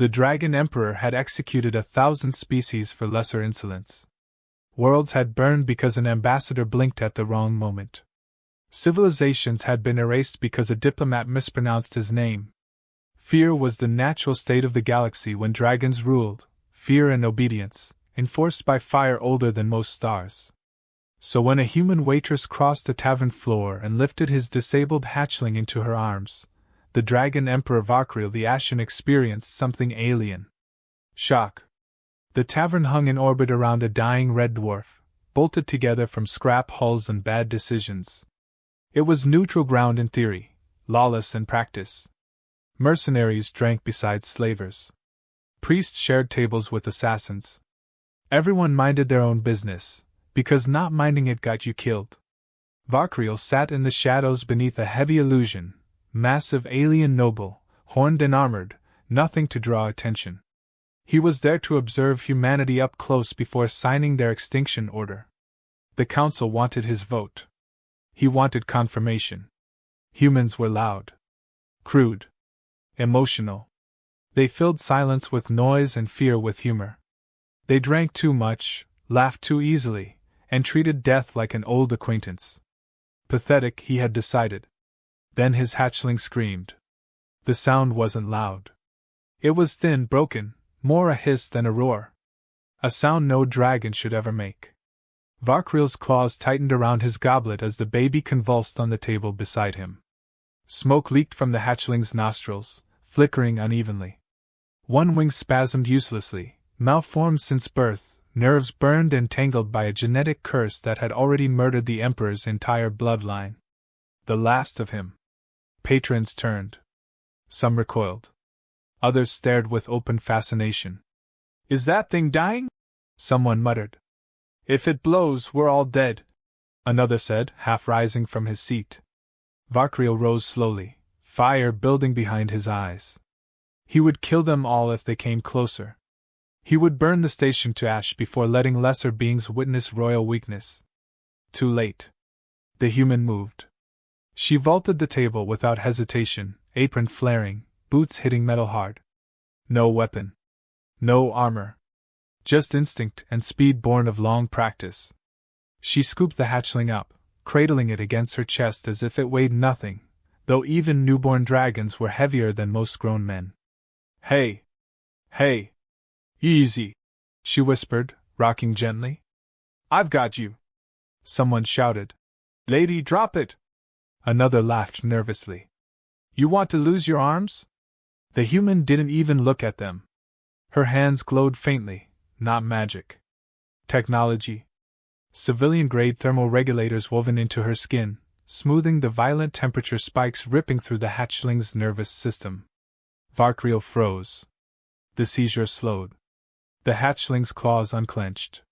The Dragon Emperor had executed 1,000 species for lesser insolence. Worlds had burned because an ambassador blinked at the wrong moment. Civilizations had been erased because a diplomat mispronounced his name. Fear was the natural state of the galaxy when dragons ruled, fear and obedience, enforced by fire older than most stars. So when a human waitress crossed the tavern floor and lifted his disabled hatchling into her arms, the Dragon Emperor Vakriel the Ashen experienced something alien. Shock. The tavern hung in orbit around a dying red dwarf, bolted together from scrap hulls and bad decisions. It was neutral ground in theory, lawless in practice. Mercenaries drank beside slavers. Priests shared tables with assassins. Everyone minded their own business, because not minding it got you killed. Vakriel sat in the shadows beneath a heavy illusion, massive alien noble, horned and armored, nothing to draw attention. He was there to observe humanity up close before signing their extinction order. The council wanted his vote. He wanted confirmation. Humans were loud. Crude. Emotional. They filled silence with noise and fear with humor. They drank too much, laughed too easily, and treated death like an old acquaintance. Pathetic, he had decided. Then his hatchling screamed. The sound wasn't loud. It was thin, broken, more a hiss than a roar. A sound no dragon should ever make. Vakriel's claws tightened around his goblet as the baby convulsed on the table beside him. Smoke leaked from the hatchling's nostrils, flickering unevenly. One wing spasmed uselessly, malformed since birth, nerves burned and tangled by a genetic curse that had already murdered the Emperor's entire bloodline. The last of him. Patrons turned. Some recoiled. Others stared with open fascination. "Is that thing dying?" someone muttered. "If it blows, we're all dead," another said, half rising from his seat. Vakriel rose slowly, fire building behind his eyes. He would kill them all if they came closer. He would burn the station to ash before letting lesser beings witness royal weakness. Too late. The human moved. She vaulted the table without hesitation, apron flaring, boots hitting metal hard. No weapon. No armor. Just instinct and speed born of long practice. She scooped the hatchling up, cradling it against her chest as if it weighed nothing, though even newborn dragons were heavier than most grown men. "Hey! Hey! Easy!" she whispered, rocking gently. "I've got you!" Someone shouted. "Lady, drop it!" Another laughed nervously. "You want to lose your arms?" The human didn't even look at them. Her hands glowed faintly, not magic. Technology. Civilian-grade thermal regulators woven into her skin, smoothing the violent temperature spikes ripping through the hatchling's nervous system. Vakriel froze. The seizure slowed. The hatchling's claws unclenched.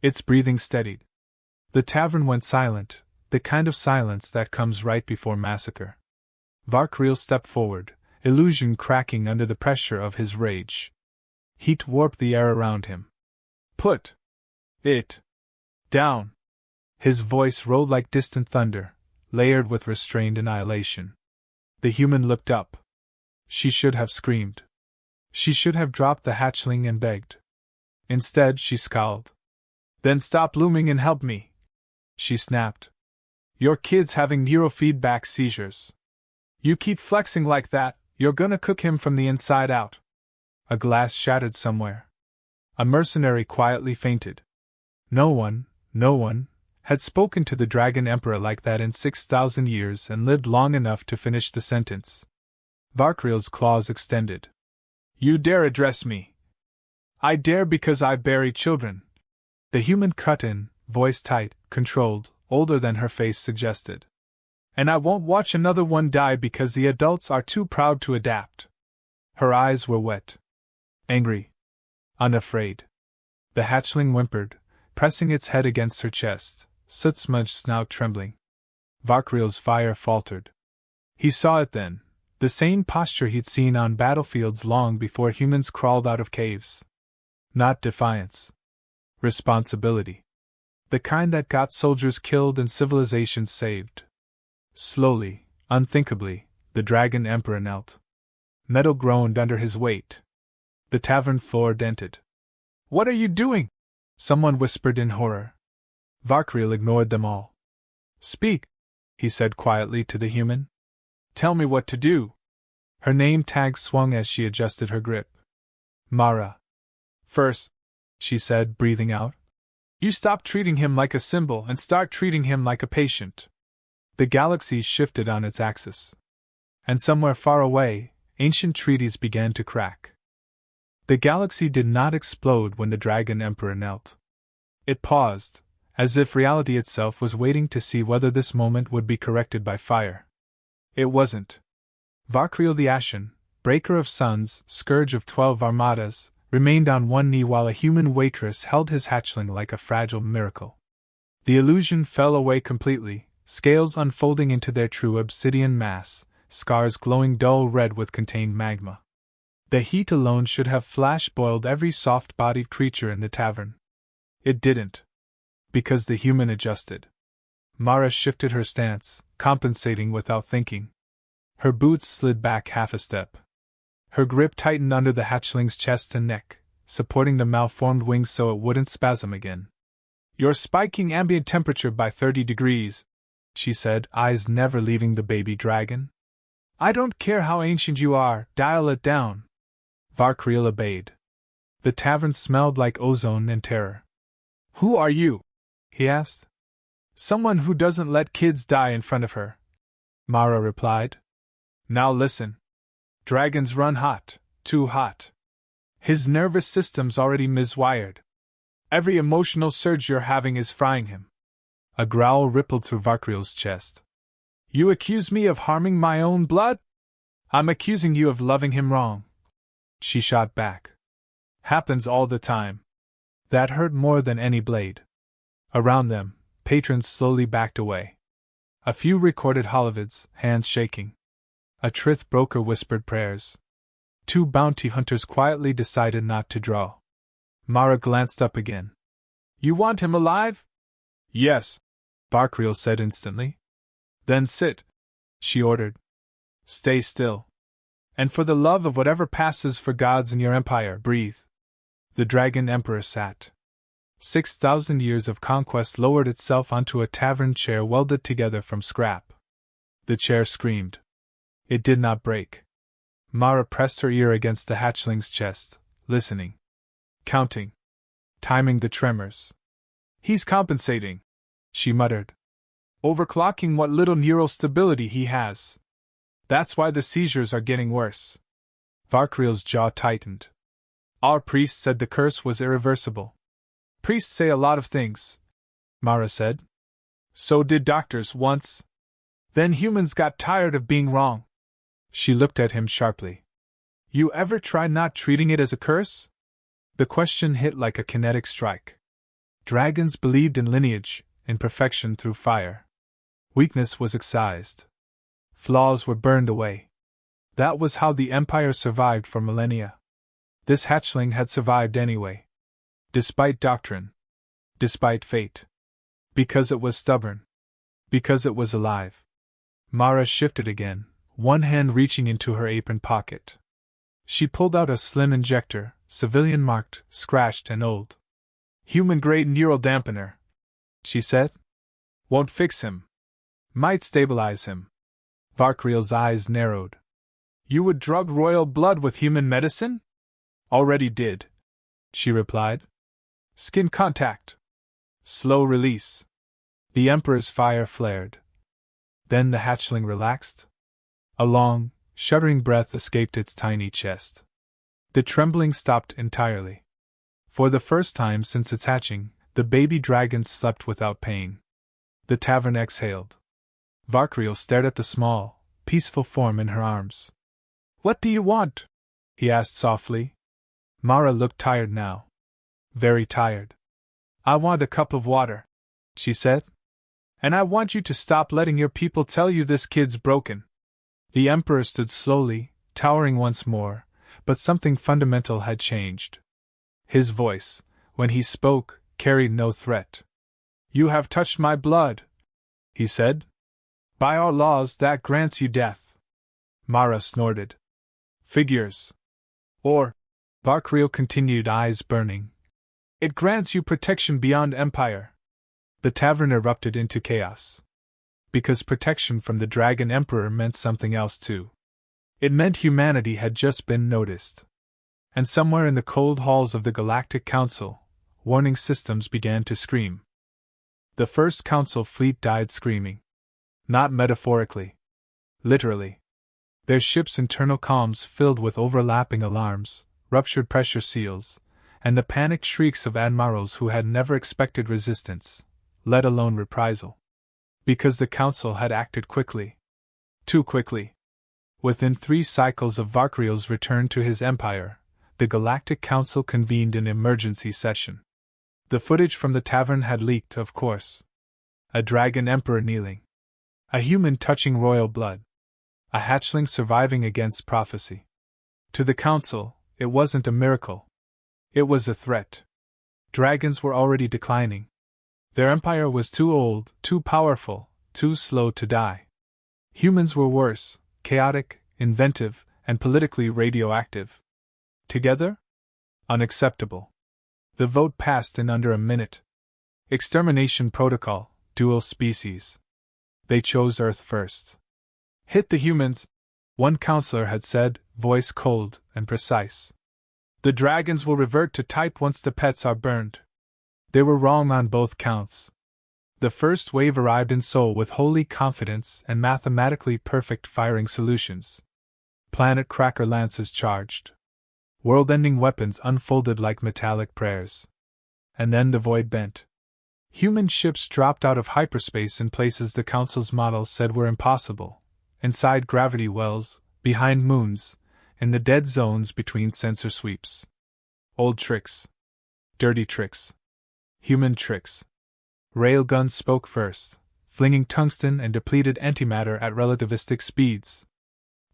Its breathing steadied. The tavern went silent, the kind of silence that comes right before massacre. Vakriel stepped forward, illusion cracking under the pressure of his rage. Heat warped the air around him. "Put it down!" His voice rolled like distant thunder, layered with restrained annihilation. The human looked up. She should have screamed. She should have dropped the hatchling and begged. Instead, she scowled. "Then stop looming and help me," she snapped. "Your kid's having neurofeedback seizures. You keep flexing like that, you're gonna cook him from the inside out." A glass shattered somewhere. A mercenary quietly fainted. No one had spoken to the Dragon Emperor like that in 6,000 years and lived long enough to finish the sentence. Vakriel's claws extended. "You dare address me?" "I dare because I bury children." The human cut in, voice tight, controlled, older than her face suggested. "And I won't watch another one die because the adults are too proud to adapt." Her eyes were wet. Angry. Unafraid. The hatchling whimpered, pressing its head against her chest, soot-smudged snout trembling. Vakriel's fire faltered. He saw it then, the same posture he'd seen on battlefields long before humans crawled out of caves. Not defiance. Responsibility. The kind that got soldiers killed and civilizations saved. Slowly, unthinkably, the Dragon Emperor knelt. Metal groaned under his weight. The tavern floor dented. "What are you doing?" someone whispered in horror. Varkriel ignored them all. "Speak," he said quietly to the human. "Tell me what to do." Her name tag swung as she adjusted her grip. "Mara." "First," she said, breathing out, "you stop treating him like a symbol and start treating him like a patient." The galaxy shifted on its axis. And somewhere far away, ancient treaties began to crack. The galaxy did not explode when the Dragon Emperor knelt. It paused, as if reality itself was waiting to see whether this moment would be corrected by fire. It wasn't. Varkriel the Ashen, breaker of suns, scourge of 12 armadas, remained on one knee while a human waitress held his hatchling like a fragile miracle. The illusion fell away completely, scales unfolding into their true obsidian mass, scars glowing dull red with contained magma. The heat alone should have flash-boiled every soft-bodied creature in the tavern. It didn't. Because the human adjusted. Mara shifted her stance, compensating without thinking. Her boots slid back half a step. Her grip tightened under the hatchling's chest and neck, supporting the malformed wings so it wouldn't spasm again. "You're spiking ambient temperature by 30 degrees, she said, eyes never leaving the baby dragon. "I don't care how ancient you are, dial it down." Varkriel obeyed. The tavern smelled like ozone and terror. "Who are you?" he asked. "Someone who doesn't let kids die in front of her," Mara replied. "Now listen. Dragons run hot, too hot. His nervous system's already miswired. Every emotional surge you're having is frying him." A growl rippled through Varkriel's chest. "You accuse me of harming my own blood? I'm accusing you of loving him wrong," she shot back. "Happens all the time." That hurt more than any blade. Around them, patrons slowly backed away. A few recorded holovids, hands shaking. A trith broker whispered prayers. 2 bounty hunters quietly decided not to draw. Mara glanced up again. "You want him alive?" "Yes," Varkriel said instantly. "Then sit," she ordered. "Stay still. And for the love of whatever passes for gods in your empire, breathe." The Dragon Emperor sat. 6,000 years of conquest lowered itself onto a tavern chair welded together from scrap. The chair screamed. It did not break. Mara pressed her ear against the hatchling's chest, listening. Counting. Timing the tremors. "He's compensating," she muttered. "Overclocking what little neural stability he has. That's why the seizures are getting worse." Varkriel's jaw tightened. "Our priest said the curse was irreversible." "Priests say a lot of things," Mara said. "So did doctors once. Then humans got tired of being wrong." She looked at him sharply. "You ever try not treating it as a curse?" The question hit like a kinetic strike. Dragons believed in lineage, in perfection through fire. Weakness was excised. Flaws were burned away. That was how the Empire survived for millennia. This hatchling had survived anyway. Despite doctrine. Despite fate. Because it was stubborn. Because it was alive. Mara shifted again, one hand reaching into her apron pocket. She pulled out a slim injector, civilian-marked, scratched and old. "Human-grade neural dampener," she said. "Won't fix him. Might stabilize him." Varkriel's eyes narrowed. "You would drug royal blood with human medicine?" "Already did," she replied. "Skin contact. Slow release." The Emperor's fire flared. Then the hatchling relaxed. A long, shuddering breath escaped its tiny chest. The trembling stopped entirely. For the first time since its hatching, the baby dragon slept without pain. The tavern exhaled. Varkriel stared at the small, peaceful form in her arms. "What do you want?" he asked softly. Mara looked tired now. Very tired. "I want a cup of water," she said. "And I want you to stop letting your people tell you this kid's broken." The Emperor stood slowly, towering once more, but something fundamental had changed. His voice, when he spoke, carried no threat. "You have touched my blood," he said. "By our laws, that grants you death." Mara snorted. "Figures. Or," Varkriel continued, eyes burning. It grants you protection beyond empire. The tavern erupted into chaos. Because protection from the Dragon Emperor meant something else too. It meant humanity had just been noticed. And somewhere in the cold halls of the Galactic Council, warning systems began to scream. The first Council fleet died screaming. Not metaphorically. Literally. Their ship's internal comms filled with overlapping alarms, ruptured pressure seals, and the panicked shrieks of admirals who had never expected resistance, let alone reprisal. Because the Council had acted quickly. Too quickly. Within 3 cycles of Varkriel's return to his empire, the Galactic Council convened an emergency session. The footage from the tavern had leaked, of course. A Dragon Emperor kneeling. A human touching royal blood. A hatchling surviving against prophecy. To the Council, it wasn't a miracle. It was a threat. Dragons were already declining. Their empire was too old, too powerful, too slow to die. Humans were worse, chaotic, inventive, and politically radioactive. Together? Unacceptable. The vote passed in under a minute. Extermination protocol, dual species. They chose Earth first. Hit the humans, one counselor had said, voice cold and precise. The dragons will revert to type once the pets are burned. They were wrong on both counts. The first wave arrived in Seoul with holy confidence and mathematically perfect firing solutions. Planet cracker lances charged. World-ending weapons unfolded like metallic prayers. And then the void bent. Human ships dropped out of hyperspace in places the Council's models said were impossible. Inside gravity wells, behind moons, in the dead zones between sensor sweeps. Old tricks. Dirty tricks. Human tricks. Railguns spoke first, flinging tungsten and depleted antimatter at relativistic speeds.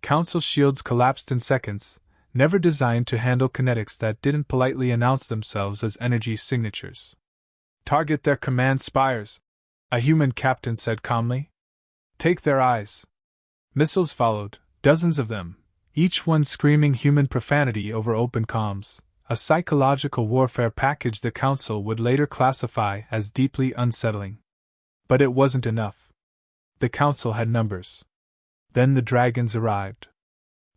Council shields collapsed in seconds, never designed to handle kinetics that didn't politely announce themselves as energy signatures. Target their command spires, a human captain said calmly. Take their eyes. Missiles followed, dozens of them, each one screaming human profanity over open comms, a psychological warfare package the Council would later classify as deeply unsettling. But it wasn't enough. The Council had numbers. Then the dragons arrived.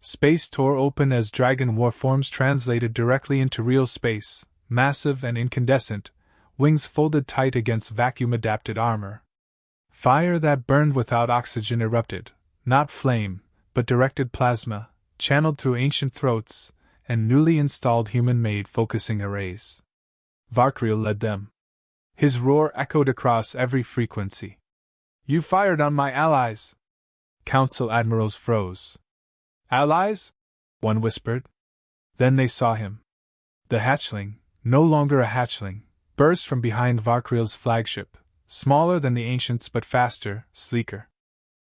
Space tore open as dragon warforms translated directly into real space, massive and incandescent, wings folded tight against vacuum-adapted armor. Fire that burned without oxygen erupted, not flame, but directed plasma, channeled through ancient throats, and newly installed human-made focusing arrays. Varkriel led them. His roar echoed across every frequency. You fired on my allies! Council admirals froze. Allies? One whispered. Then they saw him. The hatchling, no longer a hatchling, burst from behind Varkriel's flagship, smaller than the ancients but faster, sleeker.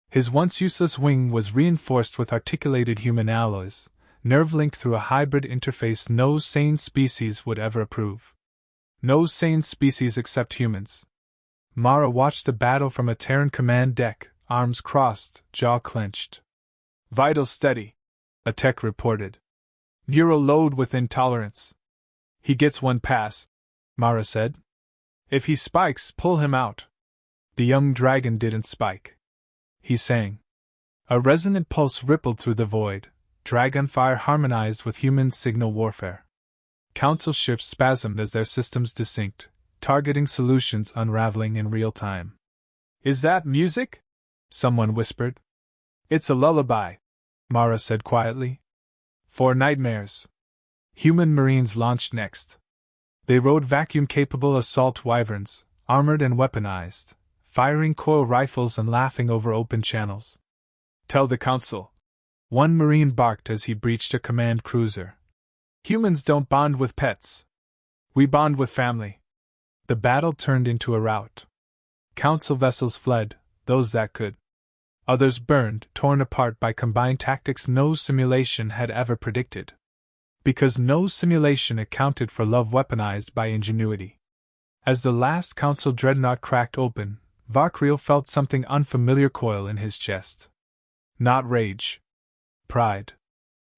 His once useless wing was reinforced with articulated human alloys, nerve-linked through a hybrid interface no sane species would ever approve. No sane species except humans. Mara watched the battle from a Terran command deck, arms crossed, jaw clenched. Vitals steady, a tech reported. Neural load within tolerance. He gets one pass, Mara said. If he spikes, pull him out. The young dragon didn't spike. He sang. A resonant pulse rippled through the void. Dragon fire harmonized with human signal warfare. Council ships spasmed as their systems desynced, targeting solutions unraveling in real time. Is that music? Someone whispered. It's a lullaby, Mara said quietly. For nightmares. Human Marines launched next. They rode vacuum-capable assault wyverns, armored and weaponized, firing coil rifles and laughing over open channels. Tell the Council. One Marine barked as he breached a command cruiser. Humans don't bond with pets. We bond with family. The battle turned into a rout. Council vessels fled, those that could. Others burned, torn apart by combined tactics no simulation had ever predicted. Because no simulation accounted for love weaponized by ingenuity. As the last Council dreadnought cracked open, Varkriel felt something unfamiliar coil in his chest. Not rage. Pride.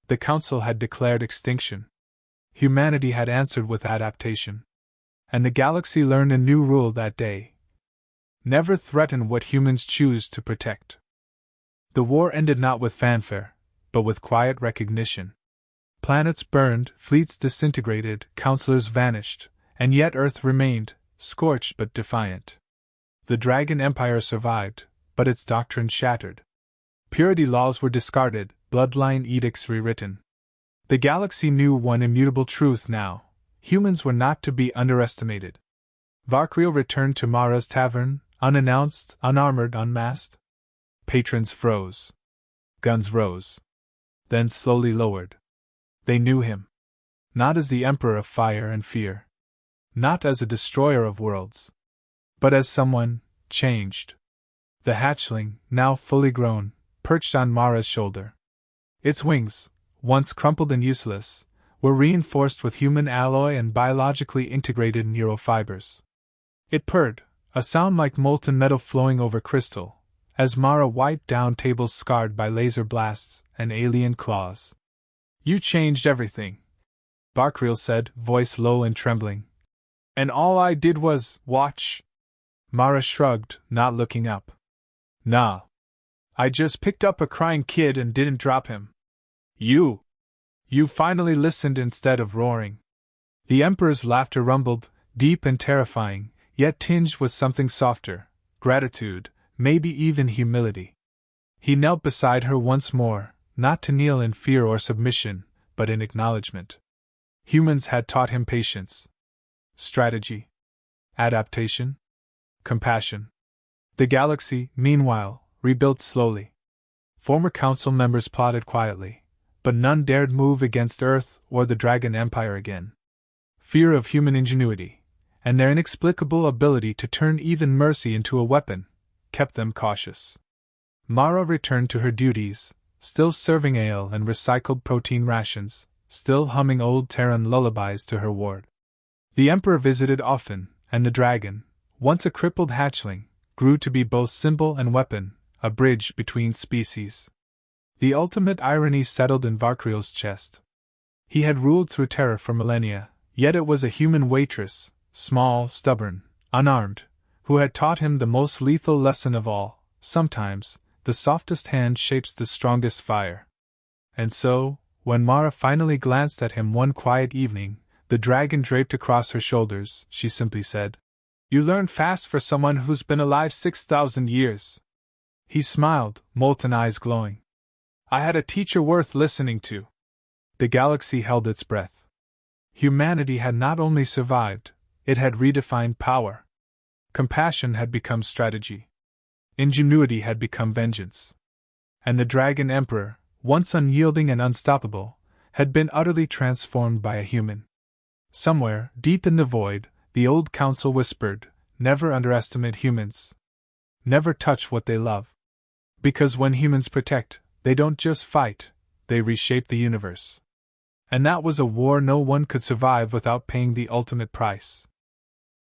The Council had declared extinction. Humanity had answered with adaptation. And the galaxy learned a new rule that day: never threaten what humans choose to protect. The war ended not with fanfare, but with quiet recognition. Planets burned, fleets disintegrated, counselors vanished, and yet Earth remained, scorched but defiant. The Dragon Empire survived, but its doctrine shattered. Purity laws were discarded, bloodline edicts rewritten. The galaxy knew one immutable truth now: humans were not to be underestimated. Varkriel returned to Mara's tavern, unannounced, unarmored, unmasked. Patrons froze. Guns rose. Then slowly lowered. They knew him. Not as the Emperor of Fire and Fear. Not as a destroyer of worlds. But as someone changed. The hatchling, now fully grown, perched on Mara's shoulder. Its wings, once crumpled and useless, were reinforced with human alloy and biologically integrated neurofibers. It purred, a sound like molten metal flowing over crystal, as Mara wiped down tables scarred by laser blasts and alien claws. "You changed everything," Varkriel said, voice low and trembling. "And all I did was watch." Mara shrugged, not looking up. "Nah. I just picked up a crying kid and didn't drop him. You finally listened instead of roaring." The Emperor's laughter rumbled, deep and terrifying, yet tinged with something softer: gratitude, maybe even humility. He knelt beside her once more, not to kneel in fear or submission, but in acknowledgement. Humans had taught him patience, strategy, adaptation, compassion. The galaxy, meanwhile, rebuilt slowly. Former council members plotted quietly, but none dared move against Earth or the Dragon Empire again. Fear of human ingenuity, and their inexplicable ability to turn even mercy into a weapon, kept them cautious. Mara returned to her duties, still serving ale and recycled protein rations, still humming old Terran lullabies to her ward. The Emperor visited often, and the dragon, once a crippled hatchling, grew to be both symbol and weapon, a bridge between species. The ultimate irony settled in Varkriel's chest. He had ruled through terror for millennia, yet it was a human waitress, small, stubborn, unarmed, who had taught him the most lethal lesson of all: sometimes, the softest hand shapes the strongest fire. And so, when Mara finally glanced at him one quiet evening, the dragon draped across her shoulders, she simply said, "You learn fast for someone who's been alive 6,000 years. He smiled, molten eyes glowing. "I had a teacher worth listening to." The galaxy held its breath. Humanity had not only survived, it had redefined power. Compassion had become strategy. Ingenuity had become vengeance. And the Dragon Emperor, once unyielding and unstoppable, had been utterly transformed by a human. Somewhere, deep in the void, the old council whispered, "Never underestimate humans. Never touch what they love. Because when humans protect, they don't just fight, they reshape the universe." And that was a war no one could survive without paying the ultimate price.